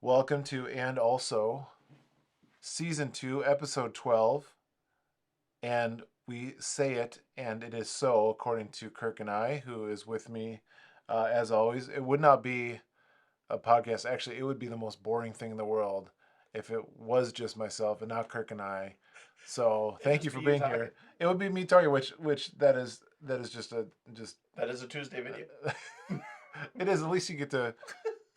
Welcome to And Also Season 2, Episode 12. And we say it, and it is so, according to Kirk and I, who is with me as always. It would not be a podcast. Actually, it would be the most boring thing in the world if it was just myself and not Kirk and I. So It'd thank you just for be you being talking. here. It would be me talking, which that is just That is a Tuesday video. it is. At least you get to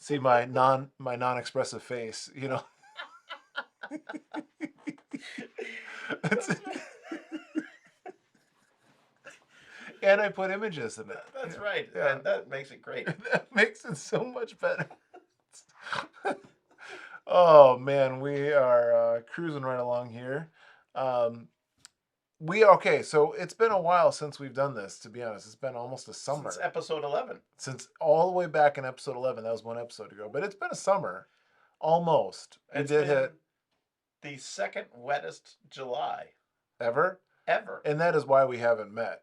see my non expressive face. It's, That's right. and I put images in it. That's right, Yeah, and that makes it great. that makes it so much better. Oh man, we are cruising right along here. Um, we okay. So it's been a while since we've done this. To be honest, it's been almost a Since summer episode 11. since all the way back in episode 11. That was one episode ago, but it's been a summer almost. We It's did hit been the second wettest July ever, ever. and that is why we haven't met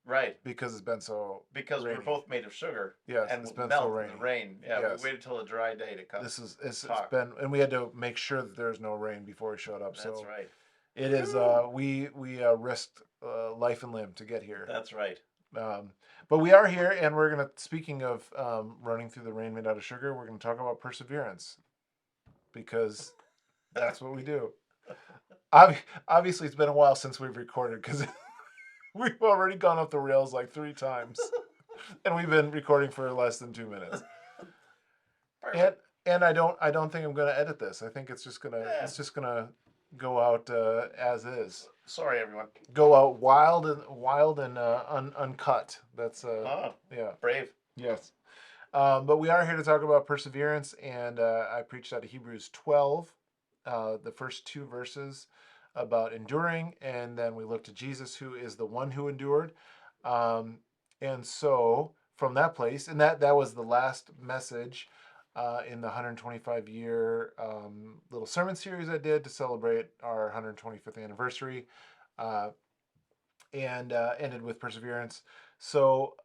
Right, because it's been so because we're rainy. both made of sugar Yes, and it's been so melt in rainy. the rain. Yeah, Yes. we waited till a dry day to come This is it's talk. been, and we had to make sure that there's no rain before we showed up. That's So right. it is. Whew. We risked life and limb to get here. That's right. Um, but we are here, and we're gonna. Speaking of running through the rain made out of sugar, we're gonna talk about perseverance because that's what we do. Obviously, it's been a while since we've recorded because we've already gone off the rails like 3 times, and we've been recording for less than 2 minutes. And Perfect. and I don't think I'm gonna edit this. I think Yeah. it's just gonna go out as is. Sorry, everyone. Go out wild and uncut. That's Oh, yeah. brave. Yes. But we are here to talk about perseverance, and I preached out of Hebrews 12, the first two verses about enduring, and then we looked to Jesus, who is the one who endured. Um, and so from that place, and that was the last message in the 125-year little sermon series I did to celebrate our 125th anniversary, uh, and ended with perseverance. So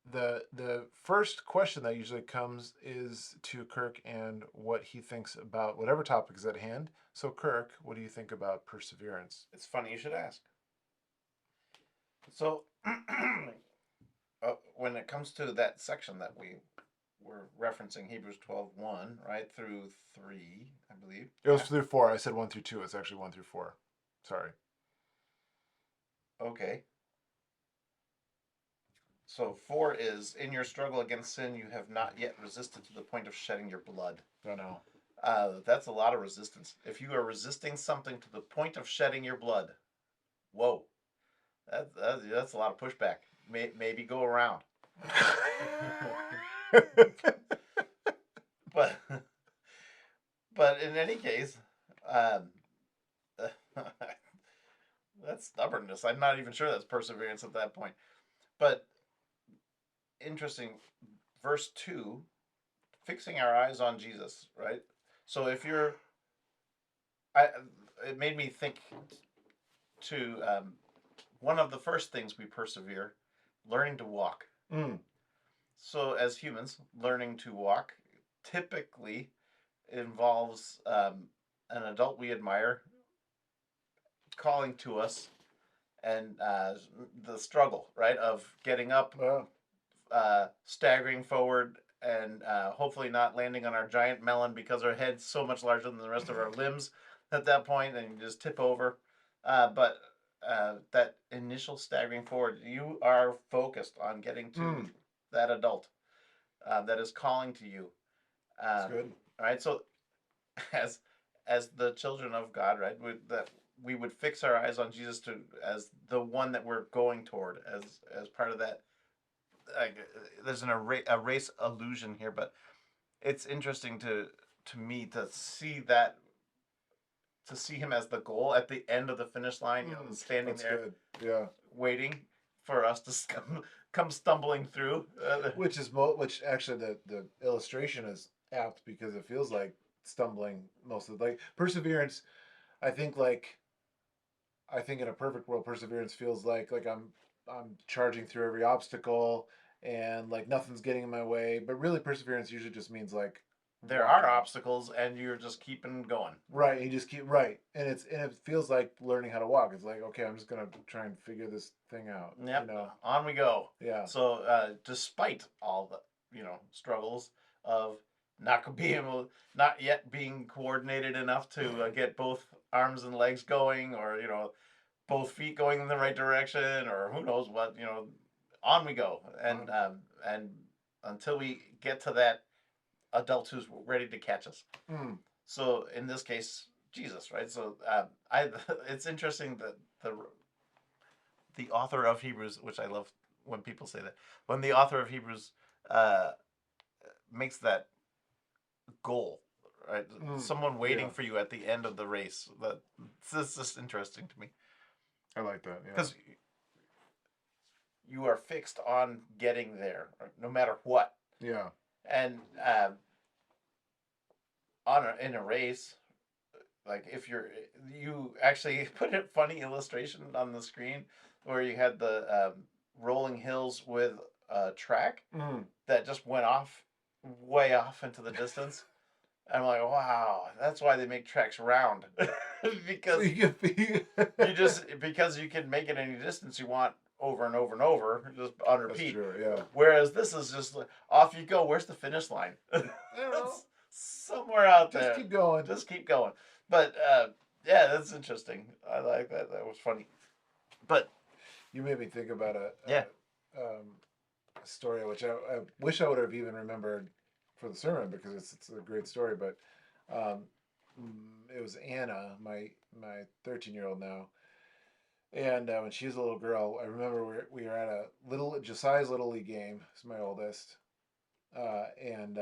the first question that usually comes is to Kirk and what he thinks about whatever topic is at hand. So Kirk, what do you think about perseverance? It's funny you should ask. So, when it comes to that section that we were referencing, Hebrews 12:1, right through 3, I believe. It was through four. I said 1 through 2. It's actually 1 through 4. Sorry. Okay. So 4 is, in your struggle against sin, you have not yet resisted to the point of shedding your blood. I know. That's a lot of resistance. If you are resisting something to the point of shedding your blood, whoa, that's a lot of pushback. Maybe go around. But but in any case, um, that's stubbornness. I'm not even sure that's perseverance at that point. But interesting, verse 2, fixing our eyes on Jesus, right? So if you're, I, it made me think to one of the first things we persevere, learning to walk. Mm. So as humans, learning to walk typically involves an adult we admire calling to us and the struggle, right, of getting up, Well, staggering forward, and hopefully not landing on our giant melon because our head's so much larger than the rest of our limbs at that point, and you just tip over. But that initial staggering forward, you are focused on getting to that adult that is calling to you. that's Um, good. all right, so as as the children of God, right, that we would fix our eyes on Jesus to as the one that we're going toward as part of that. Like, there's a race illusion here, but it's interesting to me to see that to see him as the goal at the end of the finish line, standing That's there good. Yeah. waiting for us to come stumbling through. Which actually the illustration is apt because it feels like stumbling most of the, like perseverance. I think like I think in a perfect world, perseverance feels like I'm charging through every obstacle and like nothing's getting in my way. But really, perseverance usually just means like there are obstacles, and you're just keeping going. Right, and you just keep right, and it feels like learning how to walk. It's like, okay, I'm just gonna try and figure this thing out. Yep, You know, on we go. yeah. So, despite all the struggles of not being able, not yet being coordinated enough to get both arms and legs going, or both feet going in the right direction, or who knows what, on we go, and until we get to that adult who's ready to catch us. Mm. So in this case, Jesus, right? So I it's interesting that the author of Hebrews, which I love when people say that, when the author of Hebrews uh, makes that goal, right? Someone waiting Yeah. for you at the end of the race. That's just interesting to me I like that. Yeah. because you are fixed on getting there, no matter what. Yeah. And in a race, like if you actually put a funny illustration on the screen where you had the rolling hills with a track that just went off way off into the distance. I'm like, wow, that's why they make tracks round. Because because you can make it any distance you want over and over and over, just on repeat. That's true, yeah. Whereas this is just like, off you go. Where's the finish line? I don't know. Somewhere out there. Just keep going. Just keep going. But yeah, that's interesting. I like that. That was funny. But you made me think about yeah. A story which I wish I would have even remembered for the sermon because it's a great story. But it was Anna, my 13-year-old now, and when she was a little girl, I remember we were at a Josiah's little league game. He's my oldest, and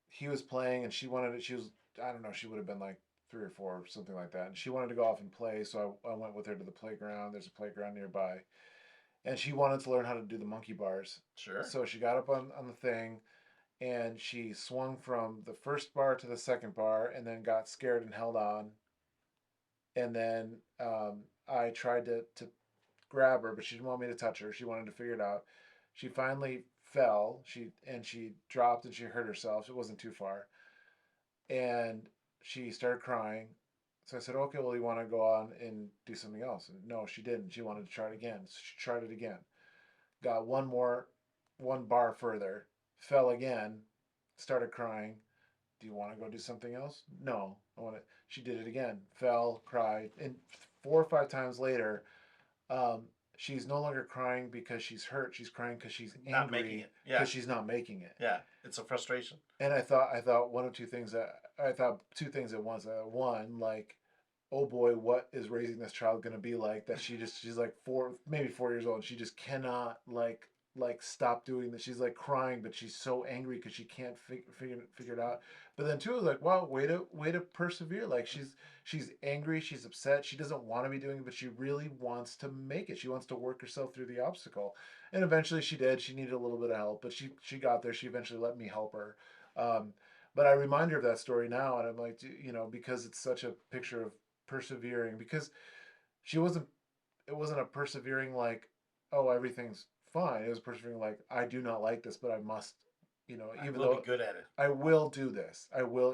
he was playing, and she wanted it. She was, I don't know, she would have been like 3 or 4 or something like that, and she wanted to go off and play. So I went with her to the playground. There's a playground nearby, and she wanted to learn how to do the monkey bars. Sure. So she got up on the thing, and she swung from the first bar to the second bar, and then got scared and held on. And then I tried to grab her, but she didn't want me to touch her. She wanted to figure it out. She finally fell. She dropped and she hurt herself. It wasn't too far, and she started crying. So I said, "Okay, well, you want to go on and do something else?" And no, she didn't. She wanted to try it again. So she tried it again. Got one bar further. Fell again. Started crying. Do you want to go do something else? No, I want to. She did it again. Fell, cried, and 4 or 5 times later, um, she's no longer crying because she's hurt. She's crying because she's not making angry it. Yeah. because she's not making it. Yeah, it's a frustration. And I thought one of two things that I thought two things at once. One, like, oh boy, what is raising this child going to be like? That she's like maybe 4 years old. And she just cannot like stop doing this. She's like crying, but she's so angry because she can't figure it out. But then two, I was like, wow, way to persevere. Like she's angry, she's upset, she doesn't want to be doing it, but she really wants to make it. She wants to work herself through the obstacle, and eventually she did. She needed a little bit of help, but she got there. She eventually let me help her. Um, but I remind her of that story now, and I'm like, because it's such a picture of persevering. Because she wasn't. It wasn't a persevering like, oh, everything's fine. It was persevering like, I do not like this, but I must. Even though be good at it. I will do this. I will.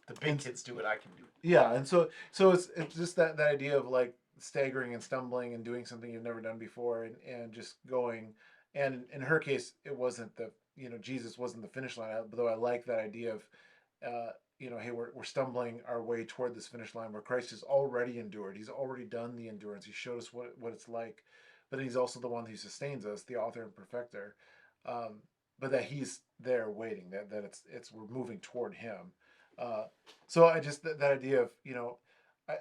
The big kids do it. I can do it. Yeah, and so it's just that idea of like staggering and stumbling and doing something you've never done before, and just going. And in her case, it wasn't Jesus wasn't the finish line. Though I like that idea of, hey, we're stumbling our way toward this finish line where Christ has already endured. He's already done the endurance. He showed us what it's like, but he's also the one who sustains us, the author and perfecter. But that he's there waiting. That it's we're moving toward him. So I just that idea of I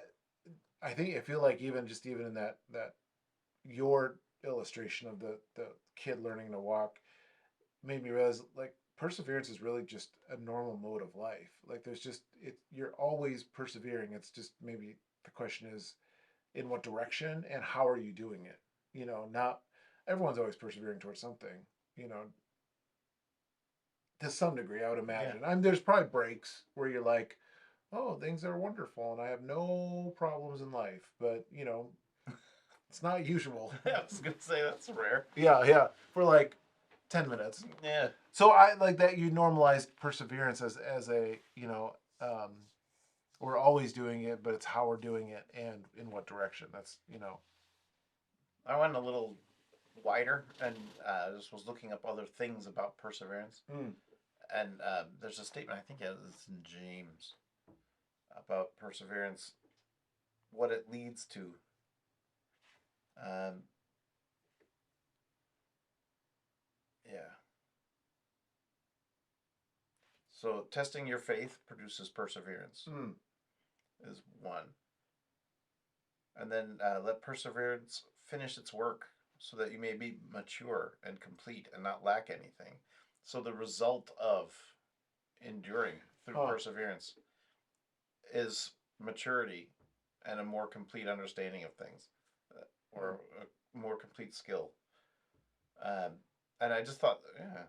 I feel like even in that your illustration of the kid learning to walk made me realize like perseverance is really just a normal mode of life. Like there's just you're always persevering. It's just maybe the question is in what direction and how are you doing it? Not everyone's always persevering towards something. To some degree, I would imagine. Yeah. I mean, there's probably breaks where you're like, oh, things are wonderful and I have no problems in life, but it's not usual. I was gonna say that's rare. Yeah, for like 10 minutes. Yeah. So I like that you normalized perseverance as a, we're always doing it, but it's how we're doing it and in what direction. That's, I went a little wider and just was looking up other things about perseverance. Mm. And there's a statement, I think it's in James, about perseverance, what it leads to. Um, yeah. So testing your faith produces perseverance, Mm. is one. And then let perseverance finish its work so that you may be mature and complete and not lack anything. So the result of enduring through Huh. perseverance is maturity and a more complete understanding of things, or a more complete skill. Um, and I just thought, yeah.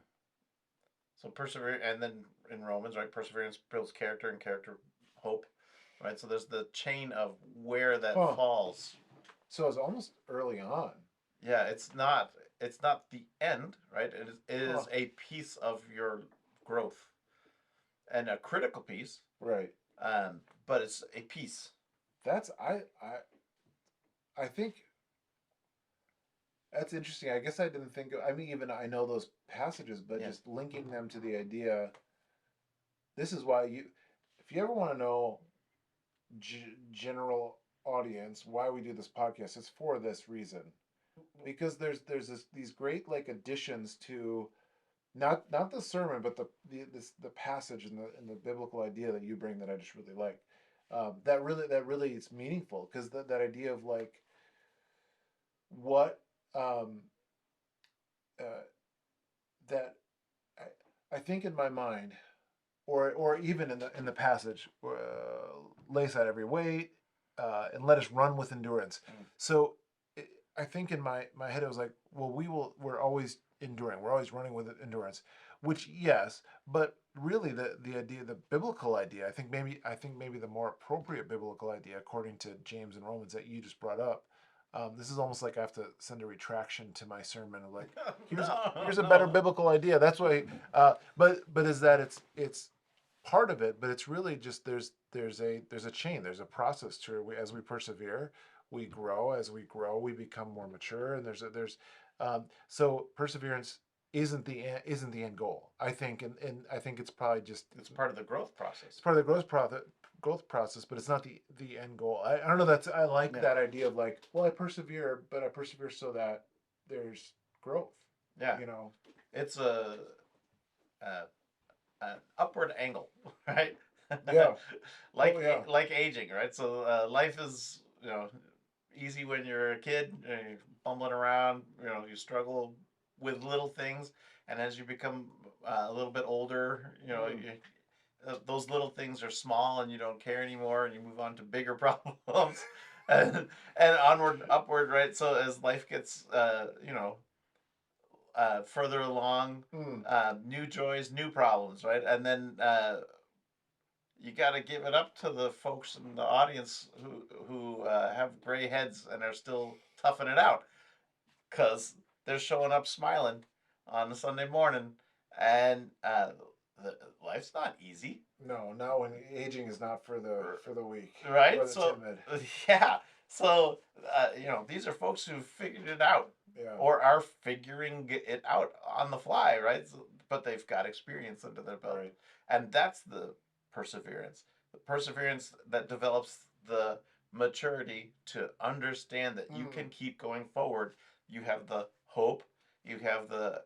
So persevere, and then in Romans, right? Perseverance builds character, and character hope, right? So there's the chain of where that Huh. falls. So it's almost early on. Yeah, it's not the end, right? It is Huh. a piece of your growth and a critical piece, Right. but it's a piece. That's I think that's interesting. I guess I didn't think of, I mean, even I know those passages, but Yeah. just linking them to the idea. This is why if you ever want to know general audience why we do this podcast, it's for this reason. Because these great like additions to not the sermon, but the passage and the biblical idea that you bring that I just really like. That really is meaningful because that idea of like what um, uh, that I think in my mind, or even in the passage, lay aside every weight, and let us run with endurance. Mm. So I think in my head it was like, well, we're always enduring, we're always running with endurance, which yes, but really the idea, the biblical idea, I think maybe the more appropriate biblical idea, according to James and Romans that you just brought up. This is almost like I have to send a retraction to my sermon of like, No, here's a better no. biblical idea. That's why, but is that it's part of it, but it's really just there's a chain, there's a process to it. As we persevere, we grow. As we grow, we become more mature, and so perseverance isn't the end goal. I think, and I think it's probably just It's part of the growth it's process. part of the growth process, but it's not the end goal. I don't know. I like Yeah, that idea of like, well, I persevere, but I persevere so that there's growth. yeah. You know. It's a an upward angle, right? Yeah. Oh like yeah. like aging, right? So life is easy when you're a kid, you're bumbling around, you struggle with little things, and as you become a little bit older, Mm. those little things are small and you don't care anymore, and you move on to bigger problems, and onward, upward, right? So as life gets, further along, Mm. new joys, new problems, right? And then you got to give it up to the folks in the audience who have gray heads and are still toughing it out, because they're showing up smiling on a Sunday morning, and the, life's not easy, No, not when aging is not for the weak or right? the So timid. yeah, so these are folks who figured it out Yeah. or are figuring it out on the fly, right? So, but they've got experience under their belt, Right. and that's the perseverance that develops the maturity to understand that you Mm. can keep going forward. You have the hope, you have the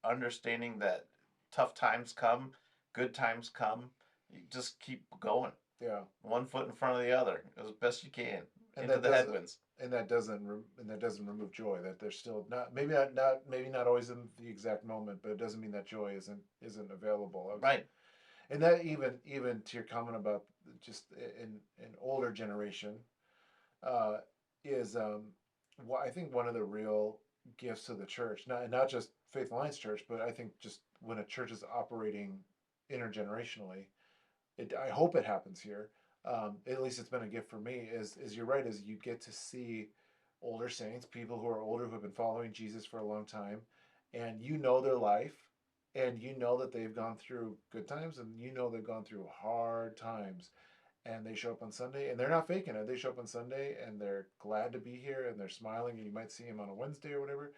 understanding that tough times come, good times come. You just keep going, Yeah. one foot in front of the other as best you can, And into that the doesn't headwinds. and that doesn't remove joy. That there's still not maybe not always in the exact moment, but it doesn't mean that joy isn't available. Right. And that even to your comment about just in an older generation, uh, is what I think one of the real gifts of the church, not just Faith Alliance Church, but I think just when a church is operating intergenerationally, I hope it happens here. At least it's been a gift for me. Is you're right, is you get to see older saints, people who are older who have been following Jesus for a long time, and you know their life. and you know that they've gone through good times, and you know they've gone through hard times, and they show up on Sunday and they're not faking it. They show up on Sunday and they're glad to be here and they're smiling, and you might see them on a Wednesday or whatever,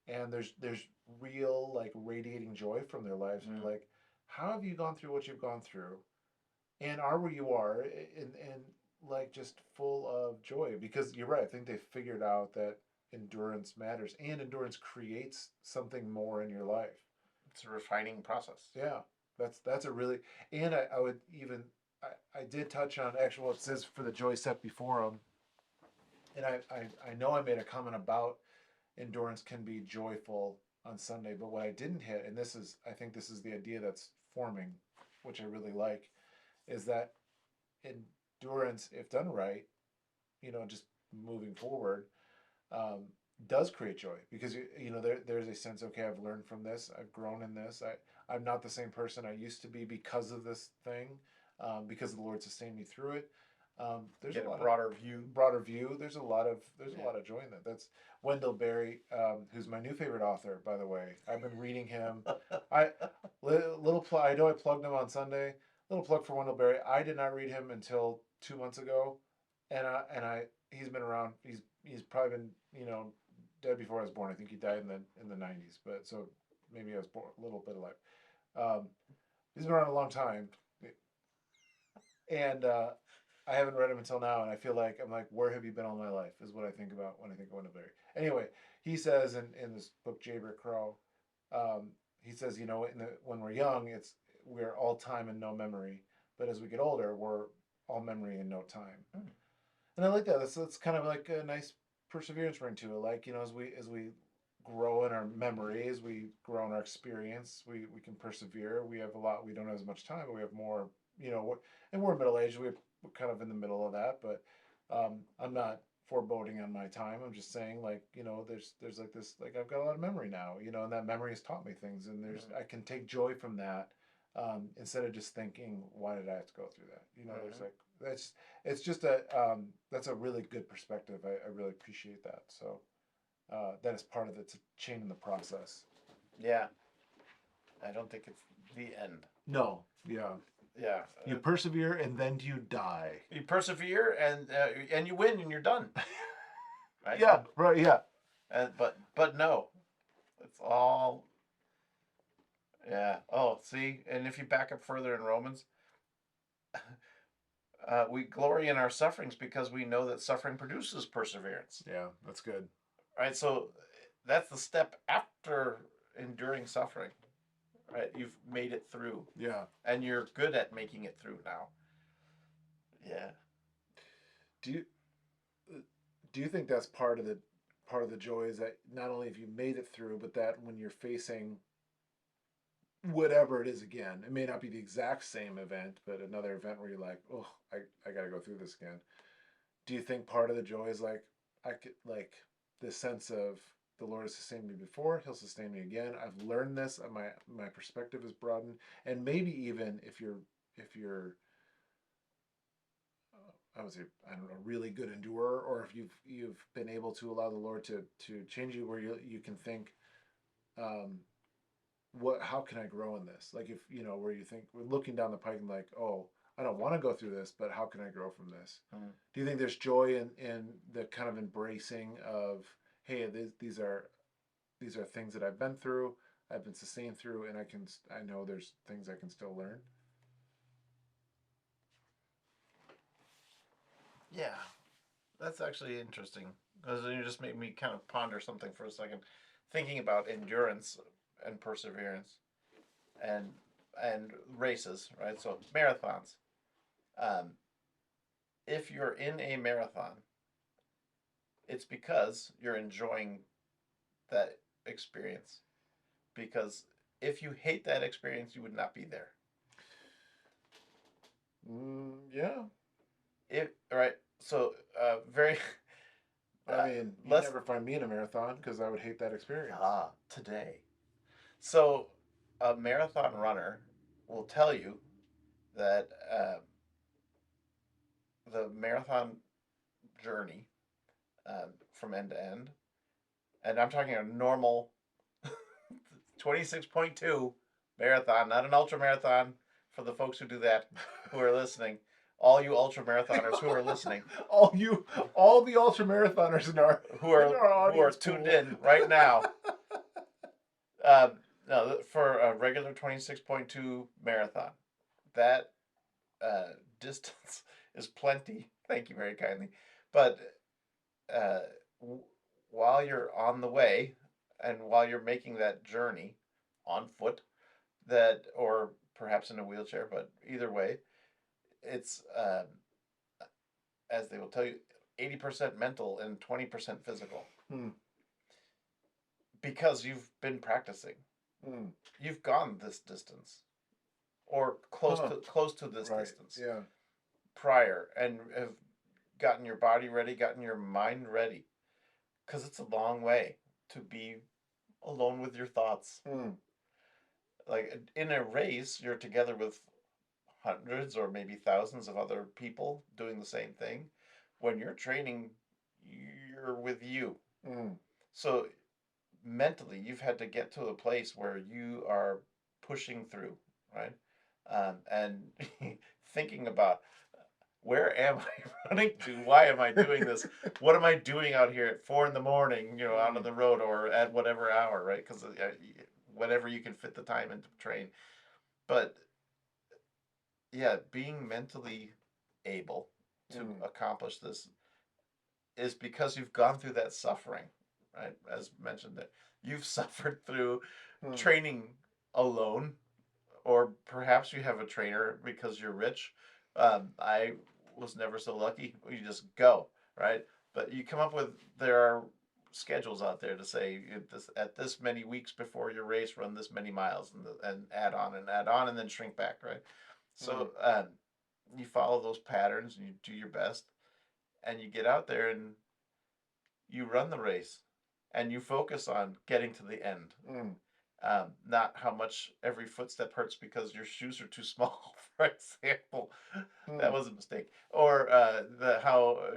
and there's real like radiating joy from their lives, and Mm. you're like, how have you gone through what you've gone through and are where you are, and like just full of joy, because you're right. I think they figured out that endurance matters, and endurance creates something more in your life. It's a refining process. Yeah, that's a really, and I would even, I did touch on actually what it says for the joy set before them, and I know I made a comment about endurance can be joyful on Sunday, but what I didn't hit, and this is, I think this is the idea that's forming, which I really like, is that endurance, if done right, just moving forward, um, does create joy, because there's a sense, okay, I've learned from this, I've grown in this, I'm not the same person I used to be because of this thing, because the Lord sustained me through it. There's Get a a lot of broader view. There's a lot of Yeah. joy in that. That's Wendell Berry, who's my new favorite author, by the way. I've been reading him. I I know I plugged him on Sunday. Little plug for Wendell Berry. I did not read him until 2 months ago, and I he's been around. He's probably been dead before I was born. I think he died in the 90s, but so maybe I was born a little bit alive. Um, he's been around a long time, and I haven't read him until now, and I feel like I'm like, where have you been all my life? Is what I think about when I think of Wendell Berry. Anyway, he says in this book, Jay Brick Crow, um, he says, when we're young, we're all time and no memory, but as we get older, we're all memory and no time. Mm. And I like that. That's kind of like a nice perseverance ring to it. Like, as we grow in our memory, as we grow in our experience, we can persevere. We have a lot. We don't have as much time, but we have more. And we're middle aged. We're kind of in the middle of that. But I'm not foreboding on my time. I'm just saying, like, there's like this, like, I've got a lot of memory now. And that memory has taught me things, and I can take joy from that, instead of just thinking, why did I have to go through that? There's Mm-hmm. like, that's it's just that's a really good perspective. I really appreciate that. So that is part of it's a chain in the process. Yeah. I don't think it's the end. No, yeah, Yeah. you persevere and then you die. You persevere and you win and you're done. Right. Yeah, right. Yeah, But no, it's all. Yeah. Oh, see, and if you back up further in Romans, we glory in our sufferings because we know that suffering produces perseverance. yeah, that's good. Right. So that's the step after enduring suffering. Right. You've made it through, Yeah. and you're good at making it through now. Yeah. Do you do you think that's part of the joy, is that not only have you made it through, but that when you're facing whatever it is again, it may not be the exact same event, but another event where you're like, oh, I got to go through this again. Do you think part of the joy is like, I could, like, this sense of the Lord has sustained me before, He'll sustain me again. I've learned this. My perspective is broadened, and maybe even if you're I would say, I don't know, really good endurer, or if you've been able to allow the Lord to change you, where you can think, um, how can I grow in this? Like, if where you think, we're looking down the pike and like, oh, I don't want to go through this, but how can I grow from this? Mm. Do you think there's joy in the kind of embracing of, hey, these are things that I've been through, I've been sustained through, and I know there's things I can still learn. Yeah. That's actually interesting because you just made me kind of ponder something for a second, thinking about endurance and perseverance and and races, right? So marathons. Um, if you're in a marathon, it's because you're enjoying that experience. Because if you hate that experience, you would not be there. Yeah. If right, so very. I mean, you'd Let's never find me in a marathon because I would hate that experience. today. So a marathon runner will tell you that the marathon journey from end to end, and I'm talking a normal 26.2 Marathon, not an ultra marathon for the folks who do that, who are listening. All you ultra marathoners who are listening, all you, all the ultra marathoners in our who are audience tuned pool. in right now. Uh, no, for a regular 26.2 marathon, that distance is plenty. Thank you very kindly. But uh, w- while you're on the way and while you're making that journey on foot, that or perhaps in a wheelchair, but either way, it's as they will tell you, 80% mental and 20% physical Hmm. because you've been practicing. Hmm. You've gone this distance or Huh. close to this Right. distance Yeah. prior and have gotten your body ready, gotten your mind ready, because it's a long way to be alone with your thoughts. Hmm. Like in a race, you're together with hundreds or maybe thousands of other people doing the same thing. When you're training, you're with you. Hmm. So mentally, you've had to get to a place where you are pushing through, right? And thinking about where am I running to? Why am I doing this? What am I doing out here at 4 in the morning? Out on Hmm. the road or at whatever hour, right? Because whatever you can fit the time into train. But yeah, being mentally able to Hmm. accomplish this is because you've gone through that suffering, right? As mentioned, that you've suffered through Hmm. training alone, or perhaps you have a trainer because you're rich. I was never so lucky. You just go, right? But you come up with there are schedules out there to say at this many weeks before your race, run this many miles and add on and then shrink back, right? Hmm. So you follow those patterns and you do your best, and you get out there and you run the race, and you focus on getting to the end, Hmm. not how much every footstep hurts because your shoes are too small, for example. Hmm. That was a mistake. Or the how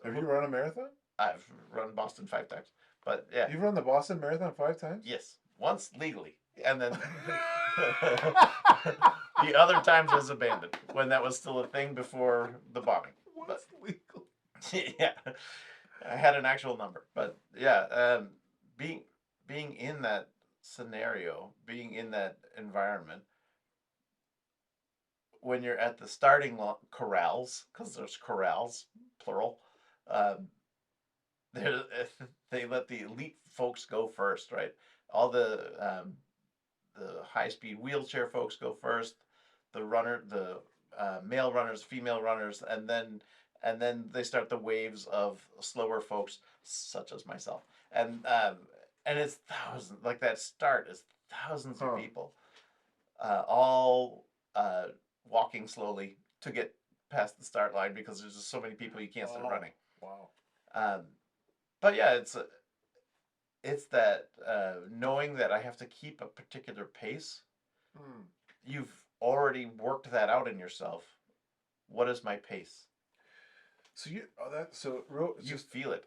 Have you run a marathon? I've run Boston 5 times, but yeah, You've run the Boston Marathon 5 times? yes, once legally, and then the other times as abandoned when that was still a thing before the bombing. But What's legal? yeah, I had an actual number, but yeah, being being in that scenario, being in that environment, when you're at the starting corrals, because there's corrals, plural, um, there they let the elite folks go first, right? All the high speed wheelchair folks go first, the male runners, female runners, and then they start the waves of slower folks such as myself, and it's thousands. Like that start is thousands of Huh. people, all uh, walking slowly to get past the start line because there's just so many people you can't start Oh, running. wow. Um, but yeah, it's that knowing that I have to keep a particular pace. Hmm. You've already worked that out in yourself. What is my pace? So you, oh, that, so real, You just, feel it.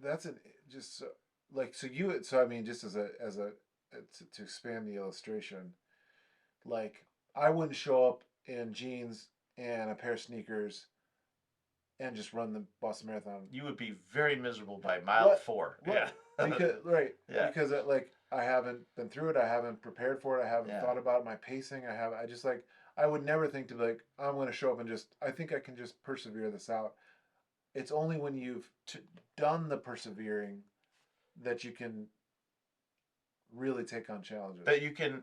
that's an, just like, so you, so I mean, just to expand the illustration, like, I wouldn't show up in jeans and a pair of sneakers and just run the Boston Marathon. You would be very miserable by mile Right, 4. Yeah. right. Yeah. Because like I haven't been through it, I haven't prepared for it, I haven't Yeah. thought about my pacing. I just like I would never think to be like I'm going to show up and just I think I can just persevere this out. It's only when you've done the persevering that you can really take on challenges. That you can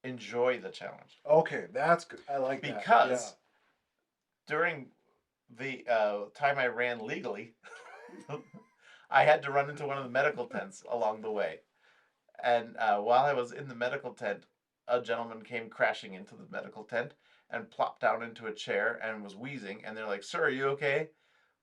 enjoy the challenge. Okay, that's good. I like that. Yeah. Because during the time I ran legally, I had to run into one of the medical tents along the way. And while I was in the medical tent, a gentleman came crashing into the medical tent and plopped down into a chair and was wheezing. And they're like, "Sir, are you okay?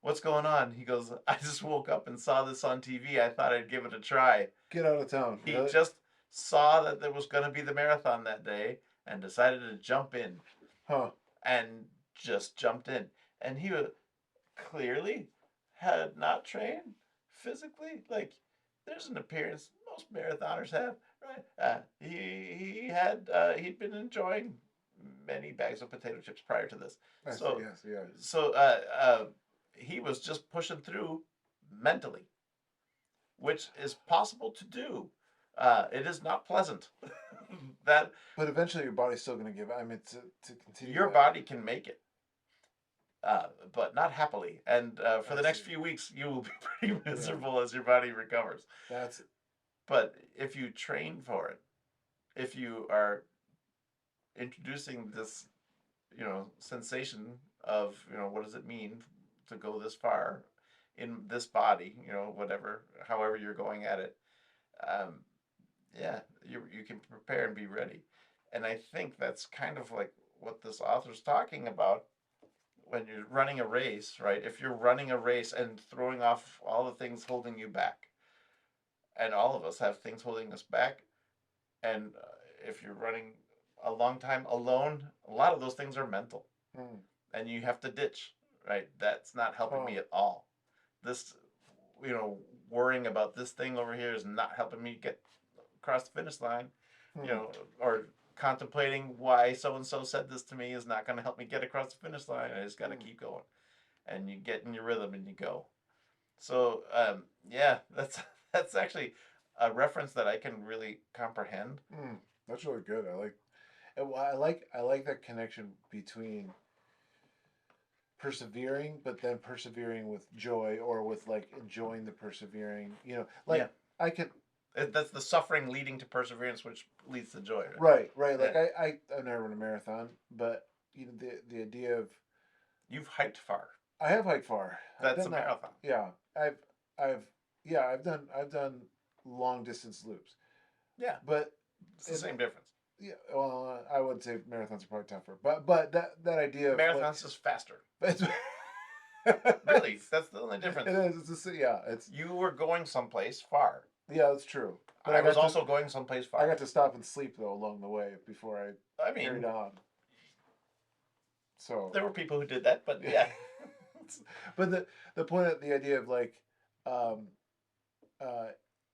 What's going on?" He goes, "I just woke up and saw this on TV. I thought I'd give it a try." Get out of town. He Really? just saw that there was going to be the marathon that day and decided to jump in Huh. and just jumped in. And he clearly had not trained physically. Like, there's an appearance most marathoners have, Right. He'd been enjoying many bags of potato chips prior to this. I see. So Yes. Yeah. so he was just pushing through mentally, which is possible to do. It is not pleasant. That But eventually, your body's still going to give. I mean, to continue your that. body can make it, but not happily. And for I the next see. few weeks, you will be pretty miserable as your body recovers. That's But if you train for it, if you are introducing this, sensation of, what does it mean to go this far in this body, whatever, however you're going at it, um, yeah, you can prepare and be ready. And I think that's kind of like what this author's talking about when you're running a race, right? If you're running a race and throwing off all the things holding you back, and all of us have things holding us back, and if you're running a long time alone, a lot of those things are mental, mm, and you have to ditch, right? That's not helping oh, me at all. This, worrying about this thing over here is not helping me get across the finish line, mm, or contemplating why so and so said this to me is not going to help me get across the finish line. I just got to mm, keep going, and you get in your rhythm and you go. So yeah, that's actually a reference that I can really comprehend. mm. That's really good. I like. Well, I like that connection between persevering, but then persevering with joy or with like enjoying the persevering. Yeah, Like I could. that's the suffering leading to perseverance, which leads to joy. Right? Right, right. Yeah. Like I've never run a marathon, but the idea of You've hiked far. I have hiked far. I've That's a done that. marathon. Yeah, I've yeah I've done long distance loops, Yeah, but it's the in same difference. yeah, well, I would say marathons are probably tougher, but that idea of like Marathon's just faster. it's Really, that's the only it difference. is it's just, yeah it's You were going someplace far. yeah that's true. But I was also going someplace I far. got to stop and sleep though along the way before I I carried mean, on. So there were people who did that, but yeah. but the point of the idea of like um uh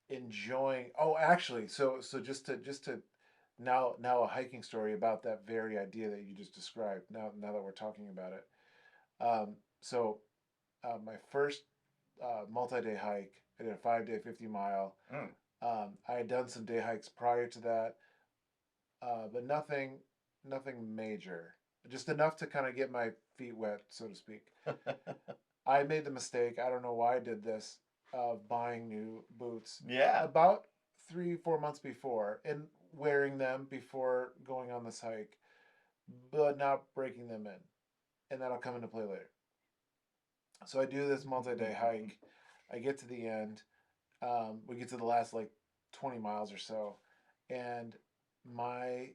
enjoying actually so just to now a hiking story about that very idea that you just described now that we're talking about it so my first multi-day hike I did a 5-day 50 mile. Mm. I had done some day hikes prior to that but nothing major, just enough to kind of get my feet wet, so to speak. I made the mistake, I don't know why I did this, of buying new boots Yeah. about 3 4 months before and wearing them before going on this hike, but not breaking them in. And that'll come into play later. So I do this multi day hike. I get to the end. We get to the last like 20 miles or so. And my,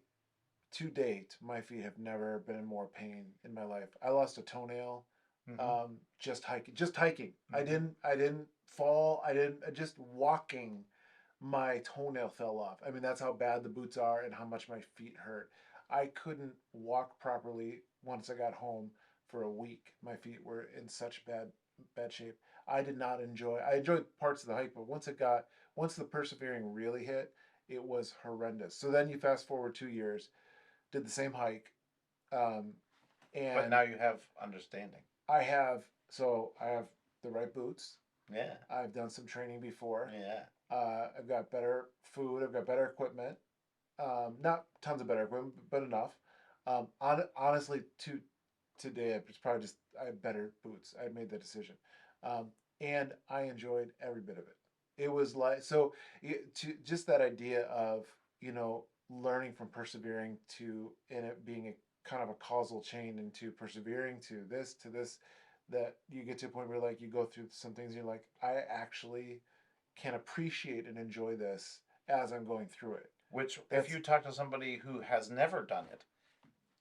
to date, my feet have never been in more pain in my life. I lost a toenail Mm-hmm. just hiking. Just hiking. I Mm-hmm. didn't fall. I didn't just walking. My toenail fell off. I mean, that's how bad the boots are and how much my feet hurt. I couldn't walk properly once I got home for a week. My feet were in such bad shape. I did not enjoy. I enjoyed parts of the hike, but once the persevering really hit, it was horrendous. So then you fast forward 2 years, did the same hike, um, But and now you have understanding. I have the right boots. Yeah. I've done some training before. Yeah. I've got better food. I've got better equipment. Not tons of better equipment, but enough. Honestly, today it's probably just I have better boots. I made the decision, um, and I enjoyed every bit of it. It was like so to just that idea of learning from persevering to in it being a kind of a causal chain into persevering to this that you get to a point where like you go through some things and you're like I actually can appreciate and enjoy this as I'm going through it. Which, if That's you talk to somebody who has never done it,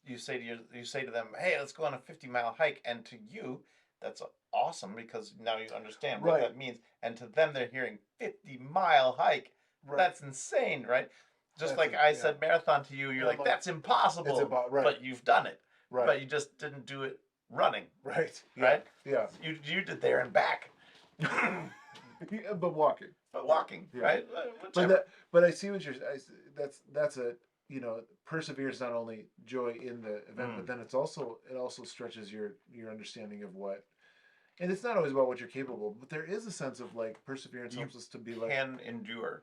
you say to them, "Hey, let's go on a 50-mile hike," and to you, that's awesome because now you understand what right, that means. And to them, they're hearing 50-mile hike. right. That's insane, right? Just That's like it. I Yeah, said marathon to you, you're and I'm like, like that's it's impossible. about right, But you've done it. right, But you just didn't do it running, right. Yeah, right? yeah. You did there and back. Yeah, but walking. But walking, Yeah. right? But Whichever. but I see what that's a perseverance, not only joy in the event, but Mm. then it also stretches your understanding of what, and it's not always about what you're capable, but there is a sense of like perseverance You helps us to be like can endure.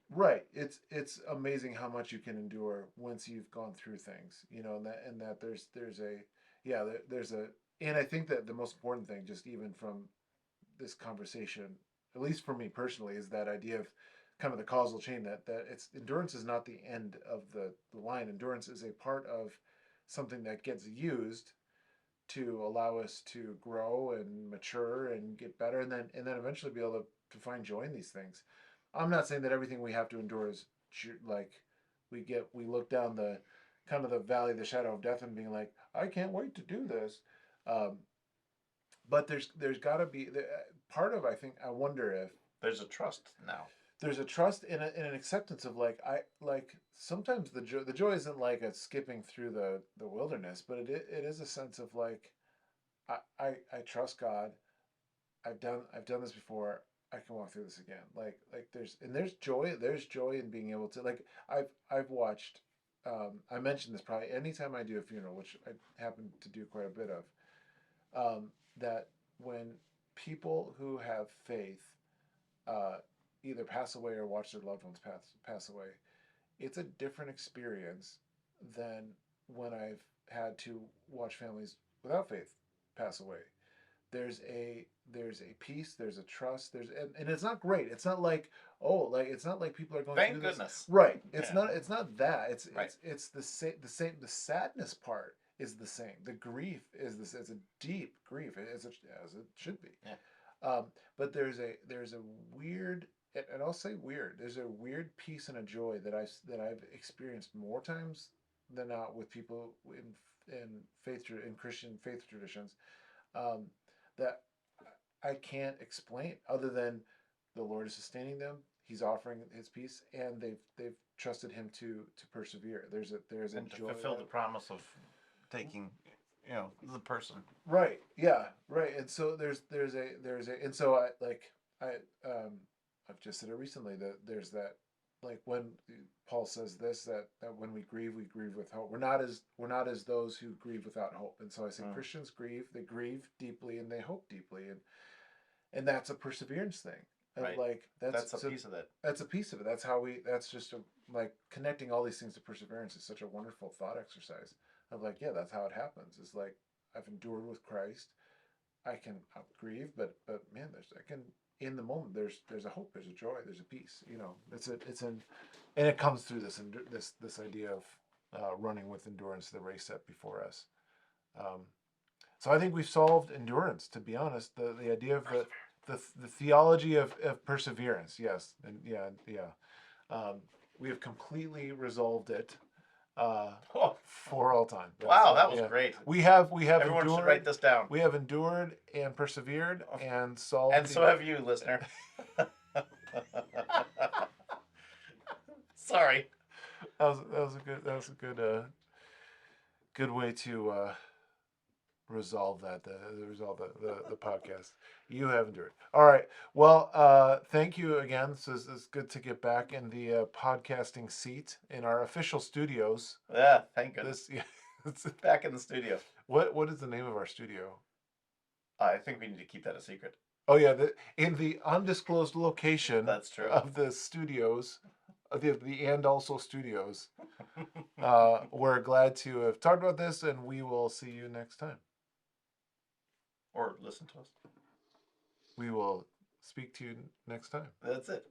right. It's amazing how much you can endure once you've gone through things, and that there's a yeah there's a and I think that the most important thing, just even from this conversation, at least for me personally, is that idea of kind of the causal chain, that it's endurance is not the end of the line. Endurance is a part of something that gets used to allow us to grow and mature and get better, and then eventually be able to find joy in these things. I'm not saying that everything we have to endure is like we look down the kind of the valley of the shadow of death and being like, I can't wait to do this. um, but there's got to be part of, I think, I wonder if There's a trust now. there's a trust in an acceptance of like, I like sometimes the joy isn't like a skipping through the wilderness, but it is a sense of like, I trust God. I've done this before. I can walk through this again. Like there's joy in being able to, like, I've watched. I mentioned this probably anytime I do a funeral, which I happen to do quite a bit of. That when people who have faith uh, either pass away or watch their loved ones pass away, it's a different experience than when I've had to watch families without faith pass away. There's a peace, there's a trust, and it's not great. It's not like, oh, like it's not like people are going through Thank this. goodness. Right. Yeah. It's not that. Right. It's the sadness part is the same. The grief is this. It's a deep grief, as it should be. Yeah. But there's a weird, and I'll say weird. There's a weird peace and a joy that I've experienced more times than not with people in Christian faith traditions, um, that I can't explain other than the Lord is sustaining them. He's offering His peace, and they've trusted Him to persevere. There's a And to joy fulfill that, the promise of taking, the person. right, yeah, right. And so and so I I've just said it recently, that there's that, like when Paul says this, that when we grieve with hope. We're not as those who grieve without hope. And so I say, Mm. Christians grieve, they grieve deeply and they hope deeply, and that's a perseverance thing. Right. Like That's a piece of it. that's a piece of it. That's just like connecting all these things to perseverance is such a wonderful thought exercise of like, yeah, that's how it happens. It's like, I've endured with Christ. I can grieve, but man, I can, in the moment, there's a hope, there's a joy, there's a peace. It's an and it comes through this idea of running with endurance the race set before us. Um, so I think we've solved endurance. To be honest, the idea of the theology of perseverance, yes, and yeah, we have completely resolved it Oh, for all time. wow, that was yeah. great. We have Everyone should endured. write this down. We have endured and persevered and solved. And so have you, listener. Sorry. That was a good way to resolve the podcast. You have endured. All right. Well, thank you again. It's good to get back in the podcasting seat in our official studios. Yeah, thank goodness. It's Back in the studio. what is the name of our studio? I think we need to keep that a secret. Oh yeah, in the undisclosed location. That's true. Of the studios, the and also studios. We're glad to have talked about this, and we will see you next time. Or listen to us. We will speak to you next time. That's it.